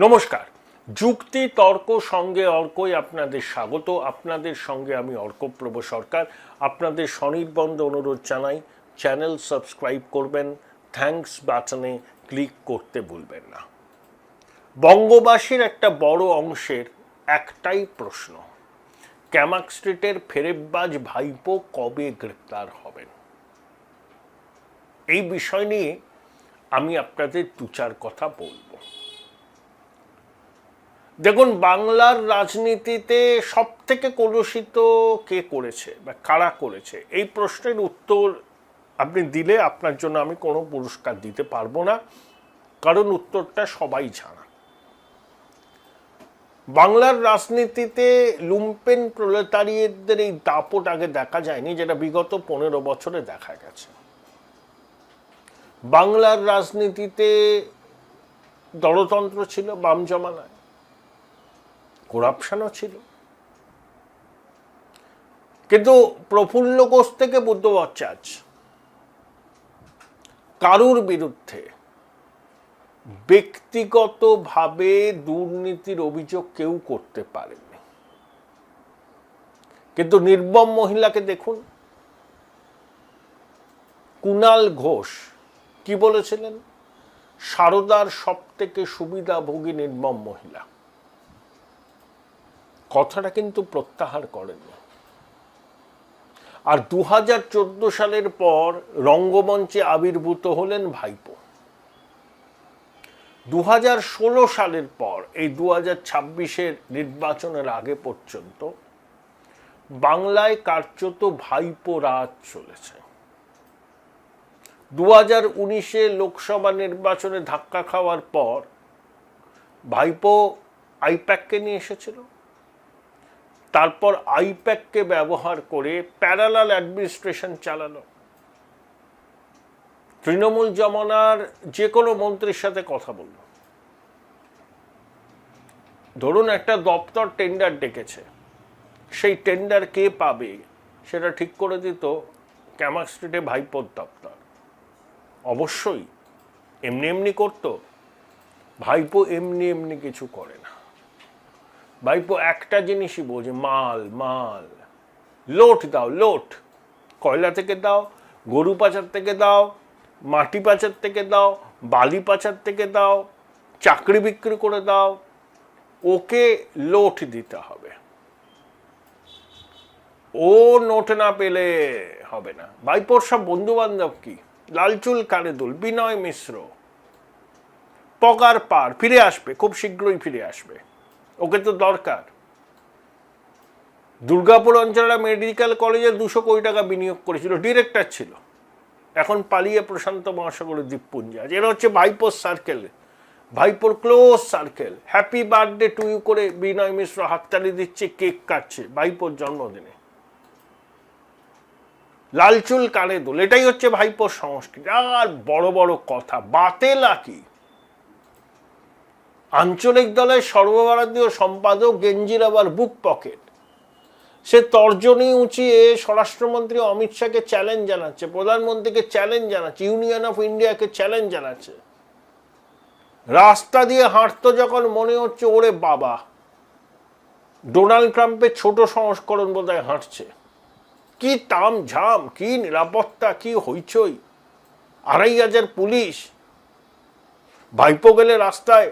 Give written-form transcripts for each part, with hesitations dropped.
নমস্কার। যুক্তি তর্ক সঙ্গে অর্কই আপনাদের স্বাগত। আপনাদের সঙ্গে আমি অর্কপ্রভ সরকার। আপনাদের স্বনির্বন্ধ অনুরোধ জানাই, চ্যানেল সাবস্ক্রাইব করবেন, থ্যাঙ্কস বাটনে ক্লিক করতে ভুলবেন না। বঙ্গবাসীর একটা বড় অংশের একটাই প্রশ্ন, ক্যামাক স্ট্রিটের ফেরেববাজ ভাইপো কবে গ্রেপ্তার হবেন? এই বিষয় নিয়ে আমি আপনাদের দু চার কথা বলবো। দেখুন, বাংলার রাজনীতিতে সব থেকে কলুষিত কে করেছে বা কারা করেছে, এই প্রশ্নের উত্তর আপনি দিলে আপনার জন্য আমি কোনো পুরস্কার দিতে পারবো না, কারণ উত্তরটা সবাই জানা। বাংলার রাজনীতিতে লুম্পেন প্রলেতারিয়েতদের এই দাপট আগে দেখা যায়নি, যেটা বিগত 15 বছরে দেখা গেছে। বাংলার রাজনীতিতে দলতন্ত্র ছিল বাম জমানায়, করাপশনও ছিল, কিন্তু প্রফুল্ল ঘোষ থেকে বুদ্ধ ভট্টাচার্য কারুর বিরুদ্ধে ব্যক্তিগতভাবে দুর্নীতির অভিযোগ কেউ করতে পারেনি। কিন্তু নির্মম মহিলাকে দেখুন, কুণাল ঘোষ কি বলেছিলেন? সারদার সব থেকে সুবিধাভোগী নির্মম মহিলা। কথাটা কিন্তু প্রত্যাহার করেননি। আর 2014 সালের পর রঙ্গমঞ্চে আবির্ভূত হলেন ভাইপো। 2016 সালের পর এই 2026-এর নির্বাচনের আগে পর্যন্ত বাংলায় কার্যত ভাইপো রাজ চলেছে। 2019-এ লোকসভা নির্বাচনে ধাক্কা খাওয়ার পর ভাইপো আইপ্যাককে নিয়ে এসেছিল। তারপর আইপ্যাককে ব্যবহার করে প্যারালাল অ্যাডমিনিস্ট্রেশন চালানো। তৃণমূল জমানার যে কোনো মন্ত্রীর সাথে কথা বলল, ধরুন একটা দপ্তর টেন্ডার ডেকেছে, সেই টেন্ডার কে পাবে সেটা ঠিক করে দিত ক্যামাক স্ট্রিটে ভাইপোর দপ্তর। অবশ্যই এমনি এমনি করত ভাইপো, এমনি এমনি কিছু করে না। ভাইপো একটা জিনিসই বোঝে, মাল মাল, লোট দাও, লোট, কয়লা থেকে দাও, গরু পাচার থেকে দাও, মাটি পাচার থেকে দাও, বালি পাচার থেকে দাও, চাকরি বিক্রি করে দাও, ওকে লোট দিতে হবে। ও নোট না পেলে হবে না। ভাইপোর সব বন্ধু বান্ধব কি, লালচুল কানেদুল, বিনয় মিশ্র, পগার পার ফিরে আসবে, খুব শীঘ্রই ফিরে আসবে, ওকে তো দরকার। দুর্গাপুর অঞ্চলে মেডিকেল কলেজে 200 কোটি টাকা বিনিয়োগ করেছিল, ডিরেক্টর ছিল, এখন পালিয়ে প্রশান্ত মহাসাগরের দ্বীপপুঞ্জে আছে। এরা হচ্ছে ভাইপোর সার্কেল, ভাইপোর close circle. Happy birthday to you করে বিনয় মিশ্র হাততালি দিচ্ছে, কেক কাটছে ভাইপোর জন্মদিনে। লালচুল কানে দোল, এটাই হচ্ছে ভাইপোর সংস্কৃতি। আর বড় বড় কথা, বাতেলা কি? আঞ্চলিক দলের সর্বভারতীয় সম্পাদক, গেঞ্জির আবার বুক পকেট। সে তর্জনী উঁচিয়ে স্বরাষ্ট্রমন্ত্রী অমিত শাহকে চ্যালেঞ্জ জানাচ্ছে, প্রধানমন্ত্রীকে চ্যালেঞ্জ জানাচ্ছে, ইউনিয়ন অফ ইন্ডিয়াকে চ্যালেঞ্জ জানাচ্ছে। রাস্তা দিয়ে হাঁটতো যখন মনে হচ্ছে ওরে বাবা, ডোনাল্ড ট্রাম্পের ছোট সংস্করণ বোধহয় হাঁটছে। কি তাম ঝাম, কি নিরাপত্তা, কি হইচই, 2500 পুলিশ। ভাইপো গেলে রাস্তায়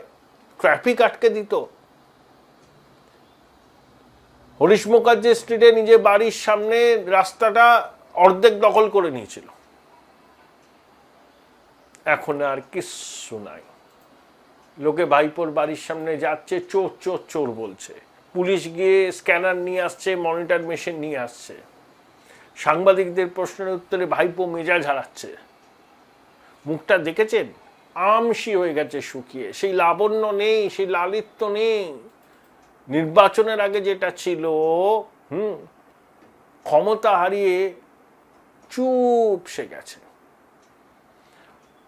ট্রাফিক আটকে দিত। হরিশ মুখার্জি স্ট্রিটে নিজে বাড়ির সামনে রাস্তাটা অর্ধেক দখল করে নিয়েছিল। এখন আর কিচ্ছু নাই। লোকে ভাইপোর বাড়ির সামনে যাচ্ছে, চোর চোর চোর বলছে, পুলিশ গিয়ে স্ক্যানার নিয়ে আসছে, মনিটর মেশিন নিয়ে আসছে। সাংবাদিকদের প্রশ্নের উত্তরে ভাইপো মেজাজ হারাচ্ছে। মুখটা দেখেছেন, আমসি হয়ে গেছে শুকিয়ে, সেই লাবণ্য নেই, সেই লালিত্য নেই নির্বাচনের আগে যেটা ছিল। ক্ষমতা হারিয়ে চুপসে গেছে।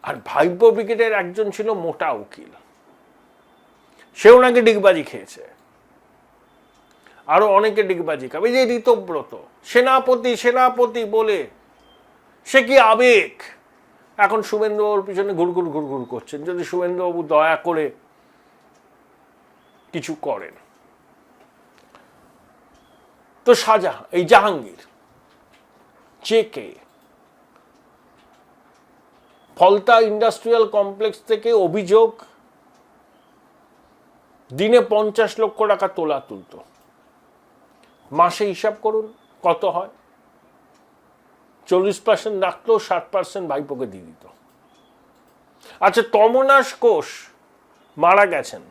আর ভাইপো ব্রিগেডের একজন ছিল মোটা উকিল, সেও নাকি ডিগবাজি খেয়েছে, আরো অনেকে ডিগবাজি খাবে। যে ঋতব্রত সেনাপতি সেনাপতি বলে, সে কি আবেগ। এখন শুভেন্দুবাবুর পিছনে ঘুরঘুর ঘুরঘুর করছেন। যদি শুভেন্দুবাবু দয়া করে কিছু করেন। তো এই জাহাঙ্গীর কে ফলতা ইন্ডাস্ট্রিয়াল কমপ্লেক্স থেকে অভিযোগ দিনে 50 লক্ষ টাকা তোলা তুলত, মাসে হিসাব করুন কত হয়। 40% রাখতো, 60% ভাইপোকে দিয়ে দিত। আচ্ছা, তমনাশ কোষ মারা গেছেন,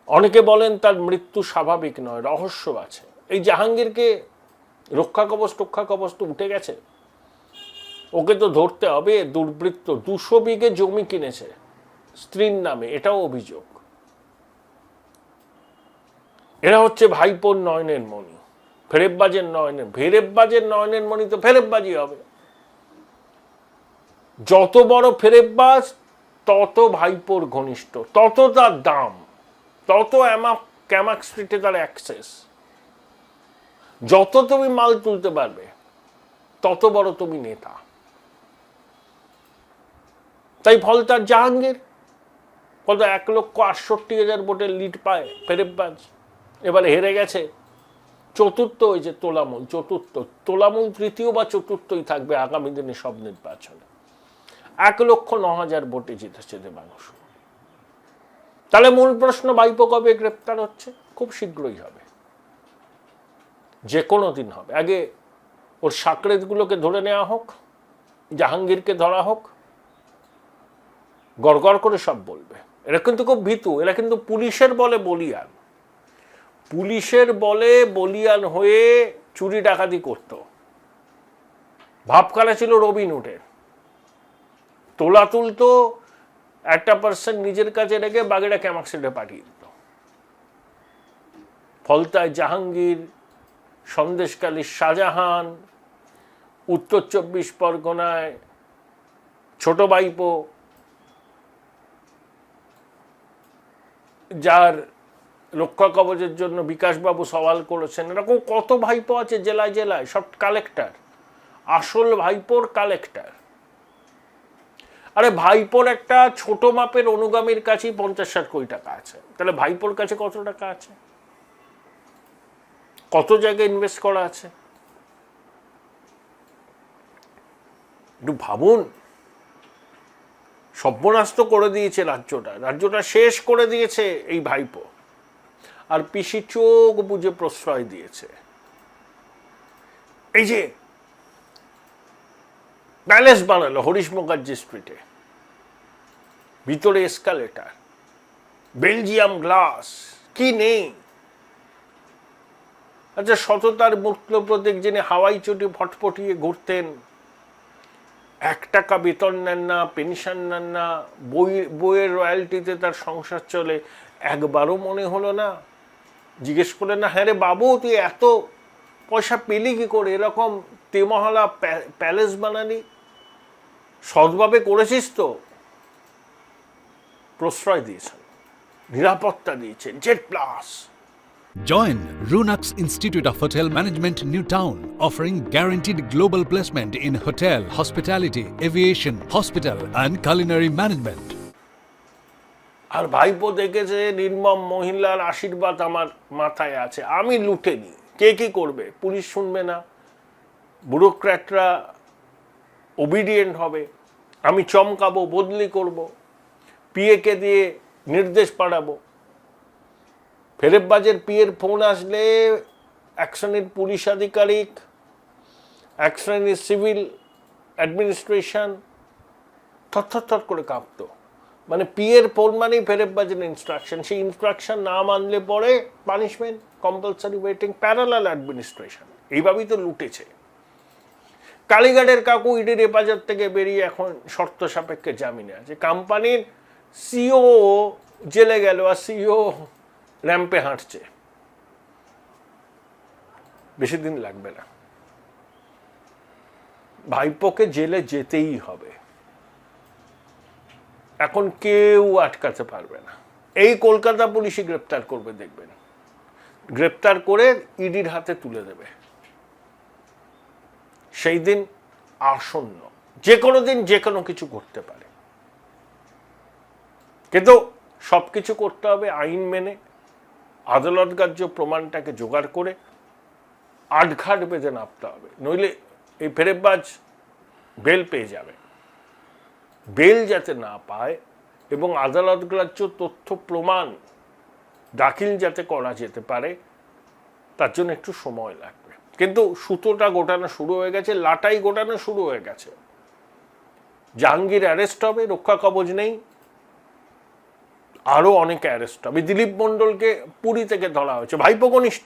অনেকে বলেন তার মৃত্যু স্বাভাবিক নয়, রহস্য আছে। এই জাহাঙ্গীরকে রক্ষা কবচ তো উঠে গেছে, ওকে তো ধরতে হবে। দুর্বৃত্ত 200 বিঘে জমি কিনেছে স্ত্রীর নামে, এটাও অভিযোগ। এরা হচ্ছে ভাইপোর নয়নের মণি, ফেরেববাজের নয়নের মণি তো ফেরেববাজি হবে। যত বড় ফেরেববাজ তত ভাইপোর ঘনিষ্ঠ, তত তার দাম, তত ক্যামাক স্ট্রিটে তার অ্যাক্সেস। যত তুমি মাল তুলতে পারবে তত বড় তুমি নেতা। তাই ফলতার জাহাঙ্গীর কত 1,68,000 ভোটের লিড পায় ফেরেববাজ, এবারে হেরে গেছে। চতুর্থ হয়েছে তোলামূল, তোলামূল তৃতীয় বা চতুর্থই থাকবে আগামী দিনে সব নির্বাচনে। 1,09,000 ভোটে জিতেছে দেবাংশ। তাহলে মূল প্রশ্ন, ভাইপো কবে গ্রেপ্তার হচ্ছে? খুব শীঘ্রই হবে, যে কোনো দিন হবে। আগে ওর সাকরেতগুলোকে ধরে নেওয়া হোক, জাহাঙ্গীরকে ধরা হোক, গড়গড় করে সব বলবে। এরা কিন্তু খুব ভীতু, এরা কিন্তু পুলিশের বলে বলিয়ান হয়ে চুরি ডাকাতি করত। ভাবখানা ছিল রবিনহুডের, তোলা তুলতো, 1% নিজের কাছে রেখে বাকিটা ক্যামাক্সিডে পাঠিয়ে দিত। ফলতায় জাহাঙ্গীর, সন্দেশখালী শাহজাহান, উত্তর 24 পরগনায় ছোট ভাইপো, যার রক্ষা কবচের জন্য বিকাশবাবু সওয়াল করেছেন। এরকম কত ভাইপো আছে জেলায় জেলায়, সব কালেক্টর, আসল ভাইপোর কালেক্টর। আরে ভাইপোর একটা ছোট মাপের অনুগামীর কাছেই 50-60 কোটি টাকা আছে, তাহলে ভাইপোর কাছে কত টাকা আছে, কত জায়গায় ইনভেস্ট করা আছে, একটু ভাবুন। সর্বনাশ তো করে দিয়েছে রাজ্যটা শেষ করে দিয়েছে এই ভাইপো। আর পিসি চোখ বুঝে প্রশ্রয় দিয়েছে। এই যে প্যালেস বানালো হরিশ মুখার্জি স্ট্রিটে, ভিতরে এসকালেটার, বেলজিয়াম গ্লাস, কি নেই। আচ্ছা, সততার মূর্ত প্রতীক যিনি হাওয়াই চটি ফটফটিয়ে ঘুরতেন, 1 টাকা বেতন নেন না, পেনশন নেন না, বইয়ের রয়্যালটিতে তার সংসার চলে, একবারও মনে হলো না, জিজ্ঞেস করে না, হ্যাঁ রে বাবু তুই এত পয়সা পেলি কি করে, এরকম তেমহলা প্যালেস বানালি, সৎভাবে করেছিস তো? প্রশ্রয় দিয়েছেন, নিরাপত্তা দিয়েছেন, Z+। Join Runux Institute of Hotel Management, New Town, offering guaranteed global placement in hotel, hospitality, aviation, hospital and culinary management. আর ভাইপো দেখেছে নির্মম মহিলার আশীর্বাদ আমার মাথায় আছে, আমি লুটেনি, কে কি করবে, পুলিশ শুনবে না, ব্যুরোক্র্যাটরা ওবিডিয়েন্ট হবে, আমি চমকাবো, বদলি করব, পিএকে দিয়ে নির্দেশ পাঠাবো। ফেরেববাজের পিএর ফোন আসলে এক শ্রেণীর পুলিশ আধিকারিক, এক শ্রেণীর সিভিল অ্যাডমিনিস্ট্রেশন থর করে কাঁপত। মানে পিএর ফোন মানেই ফেরেববাজের ইনস্ট্রাকশন, সেই ইনস্ট্রাকশন না মানলে পরে punishment, compulsory waiting, parallel administration. এইভাবেই তো লুটেছে। কালীঘাটের কাকু ইডির হেফাজত থেকে বেরিয়ে এখন শর্ত সাপেক্ষে জামিনে আছে। কোম্পানির সিও জেলে গেল আর সিও র্যাম্পে হাঁটছে, বেশি দিন লাগবে না। ভাইপোকে জেলে যেতেই হবে, এখন কেউ আটকাতে পারবে না। এই কলকাতা পুলিশই গ্রেপ্তার করবে, দেখবেন, গ্রেপ্তার করে ইডির হাতে তুলে দেবে। সেই দিন আসন্ন, যে কোনো দিন যে কোনো কিছু করতে পারে। কিন্তু সব কিছু করতে হবে আইন মেনে, আদালতগ্রাহ্য প্রমাণটাকে জোগাড় করে আটঘাট বেঁধে নামতে হবে, নইলে এই ফেরেববাজ বেল পেয়ে যাবে। বেল যাতে না পায় এবং আদালতগ্রাহ্য তথ্য প্রমাণ দাখিল যাতে করা যেতে পারে, তার জন্য একটু সময় লাগবে। কিন্তু সুতোটা গোটানো শুরু হয়ে গেছে, লাটাই গোটানো শুরু হয়ে গেছে। জাহাঙ্গীর অ্যারেস্ট হবে, রক্ষা কবচ নেই, আরো অনেকে অ্যারেস্ট হবে। দিলীপ মণ্ডলকে পুরী থেকে ধরা হয়েছে, ভাইপো ঘনিষ্ঠ,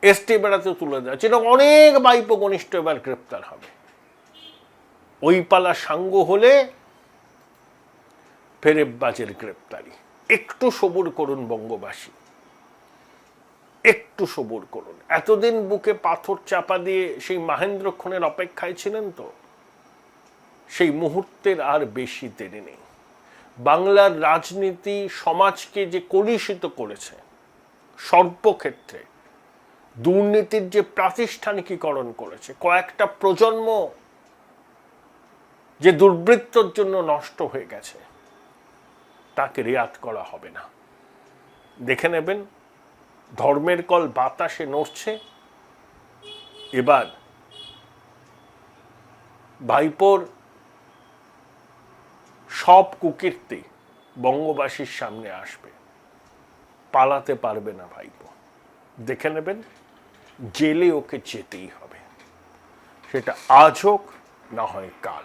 এসটি বেড়াতে তুলে দেওয়া হচ্ছে। এরকম অনেক ভাইপো ঘনিষ্ঠ এবার গ্রেপ্তার হবে। ওই পালা সাঙ্গ হলে ফেরেববাজের গ্রেপ্তারি। একটু সবুর করুন বঙ্গবাসী, একটু সবুর করুন। এতদিন বুকে পাথর চাপা দিয়ে সেই মাহেন্দ্রক্ষণের অপেক্ষায় ছিলেন তো, সেই মুহূর্তের আর বেশি দেরি নেই। বাংলার রাজনীতি সমাজকে যে কলুষিত করেছে সর্বক্ষেত্রে, দুর্নীতির যে প্রাতিষ্ঠানিকীকরণ করেছে, কয়েকটা প্রজন্ম যে দুর্বৃত্তর জন্য নষ্ট হয়ে গেছে, তাকে রেয়াত করা হবে না। দেখে নেবেন ধর্মের কল বাতাসে নড়ছে। এবার ভাইপোর সব কুকীর্তি বঙ্গবাসীর সামনে আসবে, পালাতে পারবে না ভাইপো। দেখে নেবেন জেলে ওকে যেতেই হবে, সেটা আজ হোক না হয় কাল।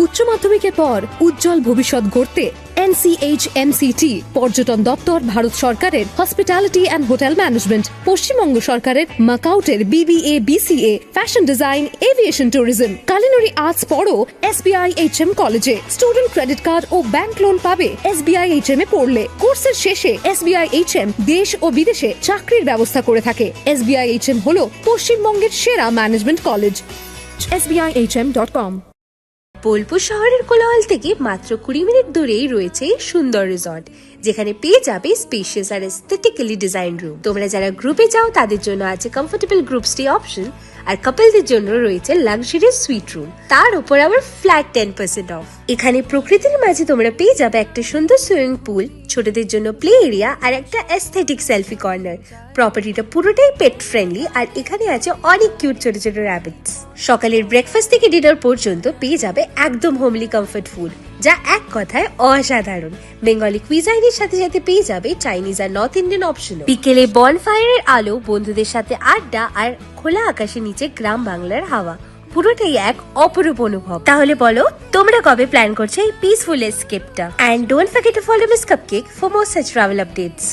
উচ্চ মাধ্যমিকের পর উজ্জ্বল ভবিষ্যৎ গড়তে NCHMCT পর্যটন দপ্তর, ভারত সরকারের hospitality and hotel management, Paschimbanga সরকারের মাকাউটের BBA BCA, fashion design, aviation tourism, culinary arts পড়ো SBI HM কলেজে। স্টুডেন্ট ক্রেডিট কার্ড ও ব্যাংক লোন পাবে SBI HM এ পড়লে। কোর্সের শেষে SBI HM দেশ ও বিদেশে চাকরির ব্যবস্থা করে থাকে। SBI HM হলো পশ্চিমবঙ্গের সেরা ম্যানেজমেন্ট কলেজ। SBIHM.com। বোলপুর শহরের কোলাহল থেকে মাত্র 20 মিনিট দূরেই রয়েছে সুন্দর রিসর্ট, যেখানে পেয়ে যাবে স্পেশিয়াস আর এস্থেটিক্যালি ডিজাইন রুম। তোমরা যারা গ্রুপে যাও তাদের জন্য আছে কমফোর্টেবল গ্রুপ স্টে অপশন, আর কাপলদের জন্য রয়েছে লাক্সারিয়াস সুইট রুম, তার উপর আবার ফ্ল্যাট 10% অফ। এখানে প্রকৃতির মাঝে তোমরা পেয়ে যাবে একটা সুন্দর সুইমিং পুল, ছোটদের জন্য প্লে এরিয়া আর একটা এস্থেটিক সেলফি কর্নার। প্রপার্টিটা পুরোটাই পেট ফ্রেন্ডলি, আর এখানে আছে অনেক কিউট ছোট ছোট র্যাবিটস। সকালের ব্রেকফাস্ট থেকে ডিনার পর্যন্ত পেয়ে যাবে একদম হোমলি কমফর্ট ফুড, যা এক কথায় অসাধারণ। বেঙ্গলি কুইজাইনের সাথে সাথে পেয়ে যাবে চাইনিজ আর নর্থ ইন্ডিয়ান অপশন। বিকেলে বনফায়ারের আলো, বন্ধুদের সাথে আড্ডা আর খোলা আকাশের নিচে গ্রাম বাংলার হাওয়া, পুরোটাই এক অপরূপ অনুভব। তাহলে বলো তোমরা কবে প্ল্যান করছো এই পিসফুল এসকেপটা? And don't forget to follow miss cupcake for more such travel updates.